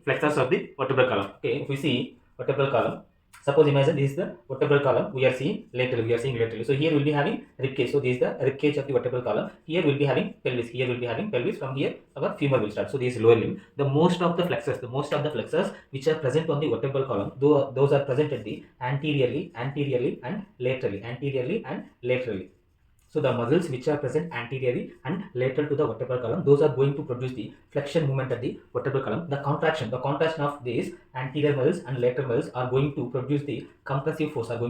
flexors of the vertebral column. Okay, if we see vertebral column, suppose imagine this is the vertebral column, we are seeing laterally. So here we'll be having rib cage. So this is the rib cage of the vertebral column. Here we'll be having pelvis. Here we'll be having pelvis. From here our femur will start. So this is lower limb. The most of the flexors which are present on the vertebral column, those are present at the anteriorly and laterally. So the muscles which are present anteriorly and lateral to the vertebral column, those are going to produce the flexion movement at the vertebral column. The contraction of these anterior muscles and lateral muscles are going to produce the compressive force, over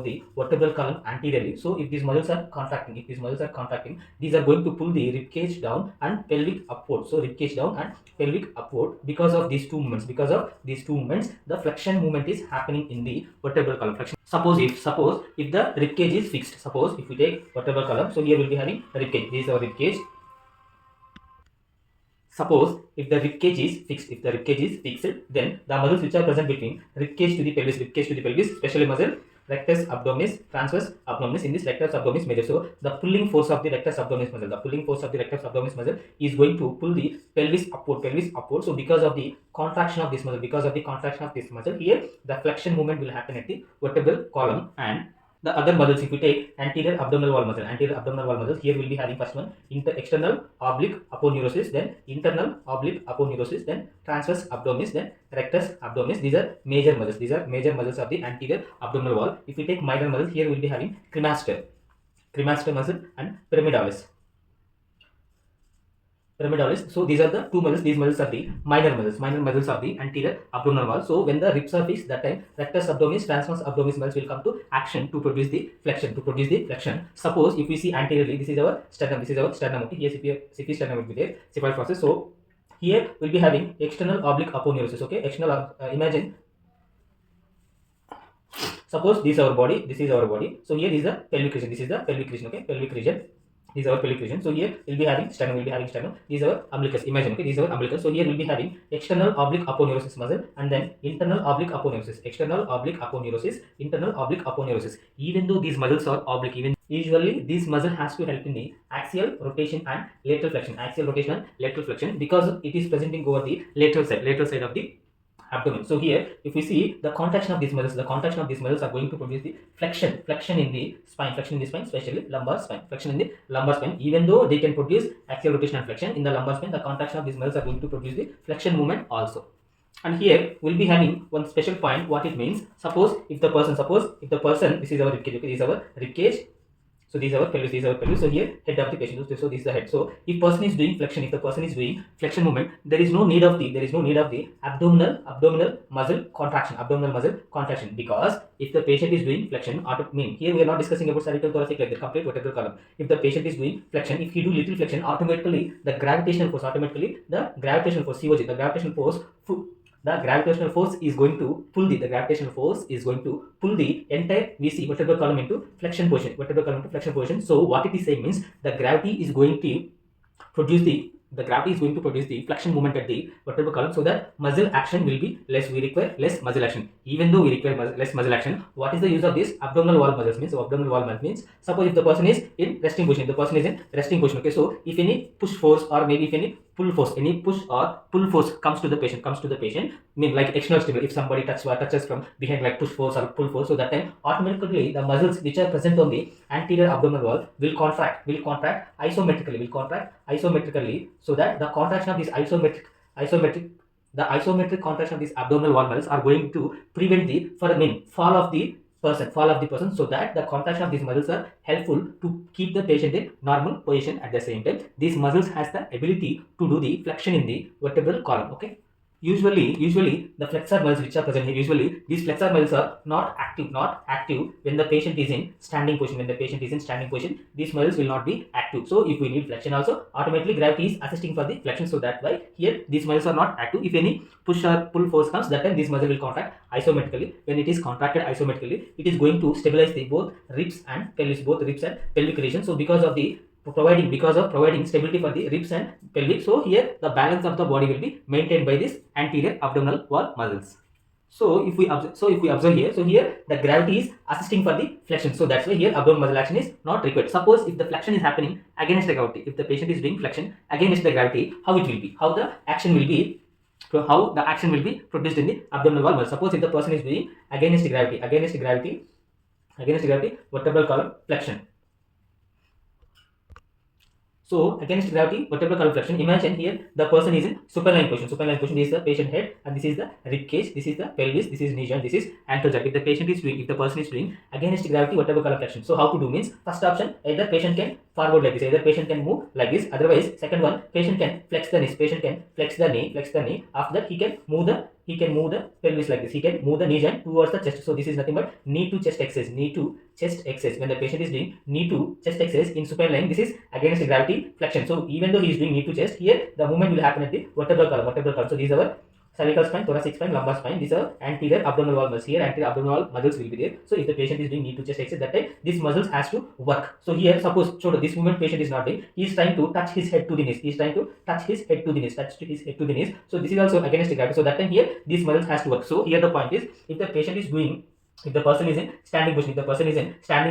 the vertebral column anteriorly. So if these muscles are contracting, these are going to pull the rib cage down and pelvic upward. So rib cage down and pelvic upward because of these two movements. The flexion movement is happening in the vertebral column. Suppose if the rib cage is fixed, if we take vertebral column, so here we'll be having rib cage. This is our rib cage. Suppose if the rib cage is fixed, then the muscles which are present between rib cage to the pelvis, especially muscle rectus abdominis, transverse abdominis. In this rectus abdominis major, so the pulling force of the rectus abdominis muscle, is going to pull the pelvis upward. So because of the contraction of this muscle, here the flexion movement will happen at the vertebral column. And the other muscles, if we take anterior abdominal wall muscles, here we'll be having first one external oblique aponeurosis, then internal oblique aponeurosis, then transverse abdominis, then rectus abdominis. These are major muscles of the anterior abdominal wall. If we take minor muscles, here we'll be having cremaster muscle and pyramidalis. So these are the two muscles. These muscles are the minor muscles of the anterior abdominal wall. So when the ribs are fixed, that time rectus abdominis, transverse abdominis muscles will come to action to produce the flexion. Suppose if we see anteriorly, this is our sternum. Okay, here CP sternum will be there, cephalic process. So here we'll be having external oblique aponeurosis. Okay, imagine. Suppose this is our body. So here is the pelvic region. Okay, pelvic region. This is our pelvic region. So here we'll be having sternum. This is our umbilicus. Imagine, okay, this is our umbilicus. So here we'll be having external oblique aponeurosis muscle and then internal oblique aponeurosis. Internal oblique aponeurosis. Even though these muscles are oblique, usually this muscle has to help in the axial rotation and lateral flexion. Because it is presenting over the lateral side of the abdomen. So here if we see the contraction of these muscles, are going to produce the flexion in the spine, especially lumbar spine, flexion in the lumbar spine. Even though they can produce axial rotation and flexion in the lumbar spine, the contraction of these muscles are going to produce the flexion movement also. And here we'll be having one special point, what it means. Suppose if the person, this is our rib cage, okay, this is our rib cage. So this is our pelvis, So here head of the patient. So this is the head. So if person is doing flexion, flexion movement, there is no need of the abdominal muscle contraction, because if the patient is doing flexion, here we are not discussing about cervical, thoracic, like the complete vertebral column. If the patient is doing flexion, if he do little flexion, automatically the gravitational force, COG, the gravitational force is going to pull the entire vertebral column into flexion position. So what it is saying means the gravity is going to produce the flexion movement at the vertebral column, so that muscle action will be less. We require less muscle action. Even though we require less muscle action, what is the use of this abdominal wall muscles means? So abdominal wall muscle means, suppose if the person is in resting position, okay, so if any push force or maybe if any pull force comes to the patient, like external stimuli, if somebody touches from behind, like push force or pull force, so that time automatically the muscles which are present on the anterior abdominal wall will contract isometrically, so that the contraction of this isometric contraction of these abdominal wall muscles are going to prevent the fall of the person, so that the contraction of these muscles are helpful to keep the patient in normal position. At the same time, these muscles has the ability to do the flexion in the vertebral column. Okay, usually the flexor muscles which are present here, usually these flexor muscles are not active when the patient is in standing position. These muscles will not be active. So if we need flexion also, automatically gravity is assisting for the flexion, so that why here these muscles are not active. If any push or pull force comes, that time this muscle will contract isometrically. When it is contracted isometrically, it is going to stabilize the both ribs and pelvic region. So because of providing stability for the ribs and pelvic, so here the balance of the body will be maintained by this anterior abdominal wall muscles. So if we observe here, so here the gravity is assisting for the flexion, so that's why here abdominal muscle action is not required. Suppose if the flexion is happening against the gravity, if the patient is doing flexion against the gravity, how the action will be? So how the action will be produced in the abdominal wall muscle. Suppose if the person is doing against gravity, vertebral column flexion. So against gravity, vertebral column flexion. Imagine here the person is in supine position. Supine position is the patient head, and this is the rib cage, this is the pelvis, this is knee joint, this is ankle joint. If the person is doing against gravity, vertebral column flexion. So how to do means, first option, either patient can forward like this, either patient can move like this. Otherwise, second one, patient can flex the knee. Patient can flex the knee. After that, he can move the pelvis like this. He can move the knee joint towards the chest. So this is nothing but knee to chest exercise. Knee to chest exercise. When the patient is doing knee to chest exercise in supine lying, this is against gravity flexion. So even though he is doing knee to chest, here the movement will happen at the vertebral column. So these are our cervical spine, thoracic spine, lumbar spine. These are anterior abdominal wall muscles. Here anterior abdominal wall muscles will be there. So if the patient is doing knee to chest exercise, that time these muscles has to work. So here suppose this movement patient is not doing. He is trying to touch his head to the knees. He is trying to touch his head to the knees. So this is also against gravity. So that time here these muscles has to work. So here the point is, if the patient is doing, if the person is in standing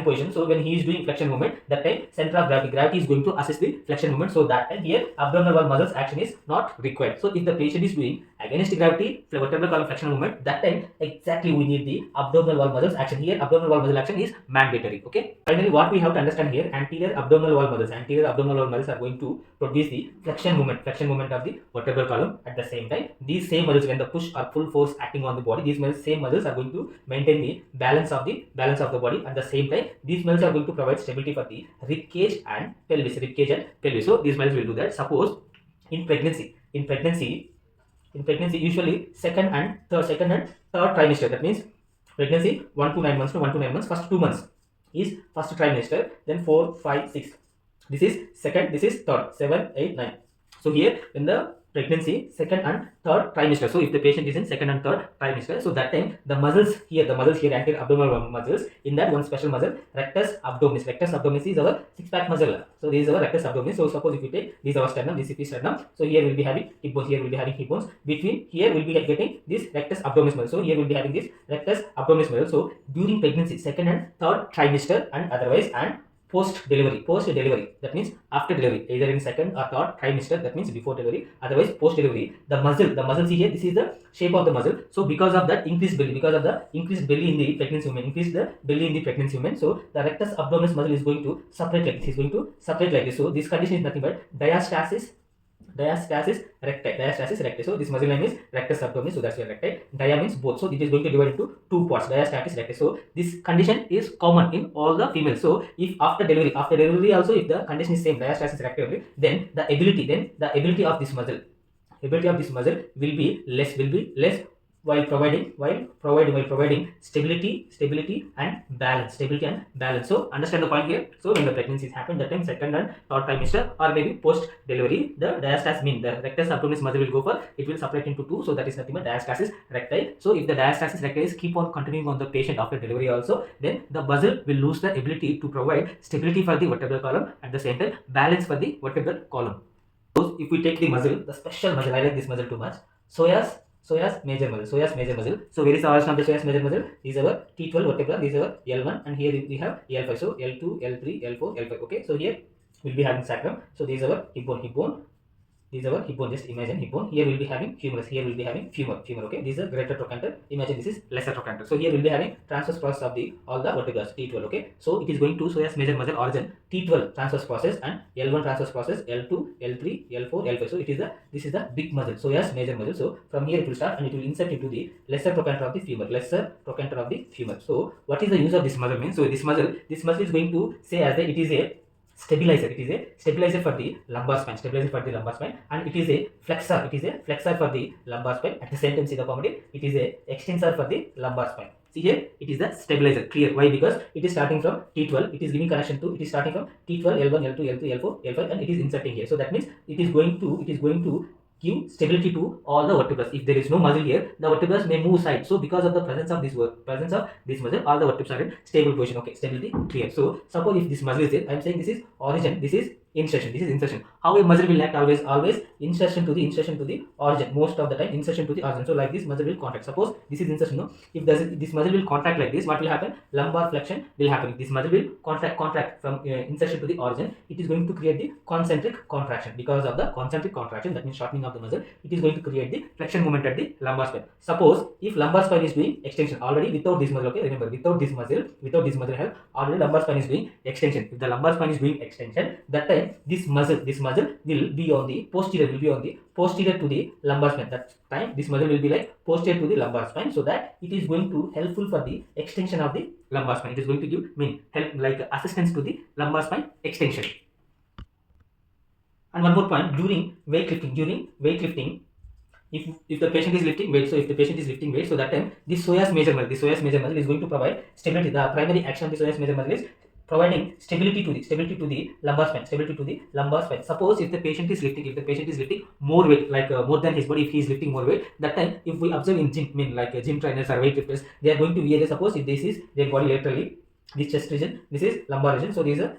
position, so when he is doing flexion movement, that time center of gravity is going to assist the flexion movement. So that time here abdominal wall muscles action is not required. So if the patient is doing against gravity vertebral column flexion movement, that time exactly we need the abdominal wall muscles action. Here abdominal wall muscle action is mandatory. Okay, finally what we have to understand here, anterior abdominal wall muscles are going to produce the flexion movement of the vertebral column. At the same time, these same muscles, when the push or pull force acting on the body, these same muscles are going to maintain the balance of the body. At the same time, these muscles are going to provide stability for the rib cage and pelvis. So these muscles will do that. Suppose in pregnancy, usually second and third trimester, that means pregnancy 1 to 9 months, first 2 months is first trimester, then 4, 5, 6, this is second, this is third, 7, 8, 9. So here in the pregnancy, second and third trimester, so if the patient is in second and third trimester, so that time the muscles here, anterior abdominal muscles, in that one special muscle, rectus abdominis is our six-pack muscle. So this is our rectus abdominis. So suppose if you take this our sternum, this is sternum, so here we'll be having hip bones, between here we'll be getting this rectus abdominis muscle. So here we'll be having this rectus abdominis muscle. So during pregnancy, second and third trimester, and otherwise and post delivery, that means after delivery, either in second or third trimester, that means before delivery, otherwise post delivery, the muscle see here, this is the shape of the muscle. So because of that increased belly, in the pregnancy woman, so the rectus abdominis muscle is going to separate like this. So this condition is nothing but diastasis recti. So this muscle name is rectus abdominis, so that's your recti. Dia means both, so it is going to divide into two parts, diastasis recti. So this condition is common in all the females. So if after delivery also, if the condition is same, diastasis recti only, then the ability of this muscle will be less while providing stability and balance. So understand the point here. So when the pregnancy is happened, that time second and third trimester or maybe post delivery, the diastasis mean the rectus abdominis muscle will go for, it will separate into two, so that is nothing but diastasis recti. So if the diastasis recti is keep on continuing on the patient after delivery also, then the muscle will lose the ability to provide stability for the vertebral column, at the same time balance for the vertebral column. So if we take the muscle, the special muscle, I like this muscle too much, psoas major muscle. So where is the origin of the psoas major muscle? These are our T12 vertebra, these are our L1, and here we have L5. So L2, L3, L4, L5. Okay, so here we'll be having sacrum. So these are our hip bone. These are our hip bone. Just imagine hip bone. Here we'll be having humerus. Here we'll be having femur. Okay, this is greater trochanter. Imagine this is lesser trochanter. So here we'll be having transverse process of all the vertebrae, T12. Okay, so it is going to psoas major muscle origin, T12 transverse process and L1 transverse process, L2, L3, L4, L5. So this is the big muscle, psoas major muscle. So from here it will start and it will insert into the lesser trochanter of the femur. So what is the use of this muscle means? So this muscle is going to say as it is a stabilizer. It is a stabilizer for the lumbar spine, and it is a flexor. For the lumbar spine. At the same time, see the comedy, it is a extensor for the lumbar spine. See here, it is the stabilizer. Clear? Why? Because it is starting from T12. It is giving connection to. It is starting from T12, L1, L2, L3, L4, L5, and it is inserting here. So that means it is going to give stability to all the vertebrae. If there is no muscle here, the vertebrae may move side. So because of the presence of this muscle, all the vertebrae are in stable position. Okay, stability clear. So suppose if this muscle is there, I am saying this is origin, this is insertion. This is insertion. How a muscle will act? Always insertion to the origin. Most of the time insertion to the origin. So like this muscle will contract. Suppose this is insertion. No? If this muscle will contract like this, what will happen? Lumbar flexion will happen. If this muscle will contract from insertion to the origin, it is going to create the concentric contraction. Because of the concentric contraction, that means shortening of the muscle, it is going to create the flexion movement at the lumbar spine. Suppose if lumbar spine is doing extension already without this muscle, okay, remember without this muscle help, already lumbar spine is doing extension. If the lumbar spine is doing extension, that time this muscle will be on the posterior to the lumbar spine. That time this muscle will be like posterior to the lumbar spine, so that it is going to helpful for the extension of the lumbar spine. It is going to give help like assistance to the lumbar spine extension. And one more point, during weightlifting, if the patient is lifting weight, so that time this psoas major muscle is going to provide stability. The primary action of the psoas major muscle is providing stability to the lumbar spine. Suppose if the patient is lifting more weight, like more than his body, if he is lifting more weight, that time if we observe in gym, like gym trainers or weightlifters, they are going to wear, suppose if this is their body laterally, this chest region, this is lumbar region, so this is a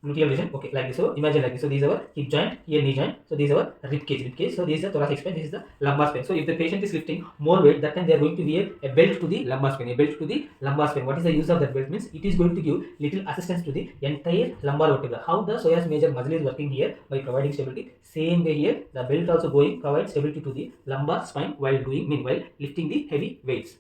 gluteal region, okay, like this. So imagine like this. So this is our hip joint, here knee joint, so this is our rib cage. So this is the thoracic spine, this is the lumbar spine. So if the patient is lifting more weight, that time they are going to wear a belt to the lumbar spine. What is the use of that belt? Means it is going to give little assistance to the entire lumbar vertebra. How the psoas major muscle is working here by providing stability, same way here the belt also provides stability to the lumbar spine while lifting the heavy weights.